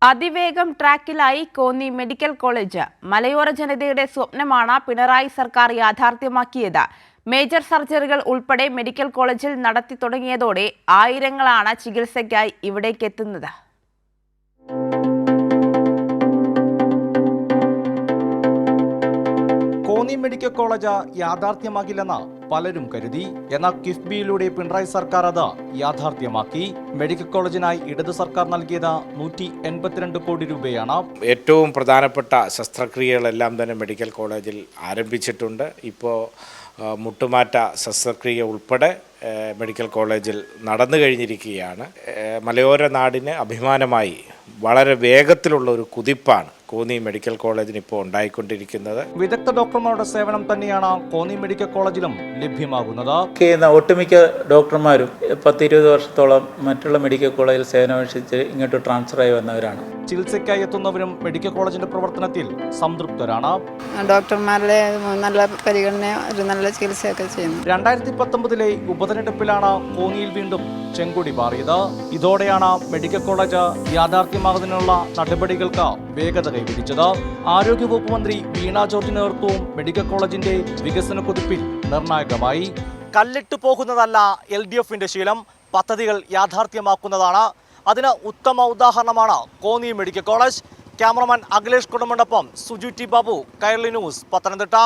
അതിവേഗം ട്രാക്കിലായി Konni medical college. മലയോര ജനതയുടെ സ്വപ്നമാണ് പിണറായി സർക്കാർ യാഥാർത്ഥ്യമാക്കിയത്. മേജർ സർജറികൾ ഉൾപ്പെടെ മെഡിക്കൽ കോളേജിൽ നടത്തി തുടങ്ങിയതോടെ ആയിരങ്ങളാണ് ചികിത്സയ്ക്കായി ഇവിടേക്കെത്തുന്നത്. കോന്നി മെഡിക്കൽ കോളേജ് യാഥാർത്ഥ്യമാക്കില്ലെന്ന് പലരും കരുതി. എന്നാൽ കിഫ്ബിയിലൂടെ പിണറായി സർക്കാർ അത് യാഥാർത്ഥ്യമാക്കി. മെഡിക്കൽ കോളേജിനായി ഇടത് സർക്കാർ നൽകിയത് 182 കോടി രൂപയാണ്. ഏറ്റവും പ്രധാനപ്പെട്ട ശസ്ത്രക്രിയകളെല്ലാം തന്നെ മെഡിക്കൽ കോളേജിൽ ആരംഭിച്ചിട്ടുണ്ട്. ഇപ്പോൾ മുട്ടുമാറ്റ ശസ്ത്രക്രിയ ഉൾപ്പെടെ മെഡിക്കൽ കോളേജിൽ നടന്നു കഴിഞ്ഞിരിക്കുകയാണ്. മലയോര നാടിന് അഭിമാനമായി വളരെ വേഗത്തിലുള്ള ഒരു കുതിപ്പാണ് കോന്നി മെഡിക്കൽ കോളേജിന് ഇപ്പോൾ ഉണ്ടായിക്കൊണ്ടിരിക്കുന്നത്. വിദഗ്ധ ഡോക്ടർമാരുടെ സേവനം തന്നെയാണ് കോന്നി മെഡിക്കൽ കോളേജിലും ലഭ്യമാകുന്നത്. ഒട്ടുമിക്ക ഡോക്ടർമാരും 10-20 വർഷത്തോളം മറ്റുള്ള മെഡിക്കൽ കോളേജിൽ സേവനമനുസരിച്ച് ഇങ്ങോട്ട് ട്രാൻസ്ഫർ ആയി വന്നവരാണ്. ചികിത്സയ്ക്കായി എത്തുന്നവരും മെഡിക്കൽ കോളേജിന്റെ പ്രവർത്തനത്തിൽ സംതൃപ്തരാണ്. ഡോക്ടർമാരുടെ നല്ല പരിഗണന, ഒരു നല്ല ചികിത്സയൊക്കെ ചെയ്യുന്നു. 2019 ഉപതെരഞ്ഞെടുപ്പിലാണ് കോന്നിയിൽ വീണ്ടും ചെങ്കൊടി പാറിയത്. ഇതോടെയാണ് മെഡിക്കൽ കോളേജ് യാഥാർത്ഥ്യമാകുന്നതിനുള്ള നടപടികൾക്ക് വേഗത കൈവരിച്ചത്. ആരോഗ്യവകുപ്പ് മന്ത്രി വീണ ജോർജ് നേതൃത്വവും മെഡിക്കൽ കോളേജിന്റെ വികസന കുതിപ്പിൽ നിർണായകമായി. കല്ലിട്ടു പോകുന്നതല്ല LDFന്റെ ശീലം, പദ്ധതികൾ യാഥാർത്ഥ്യമാക്കുന്നതാണ്. അതിന് ഉത്തമ ഉദാഹരണമാണ് Konni medical college. Cameraman Akhilesh കുടുംബനൊപ്പം സുജു ടി ബാബു, കൈരളി ന്യൂസ്, പത്തനംതിട്ട.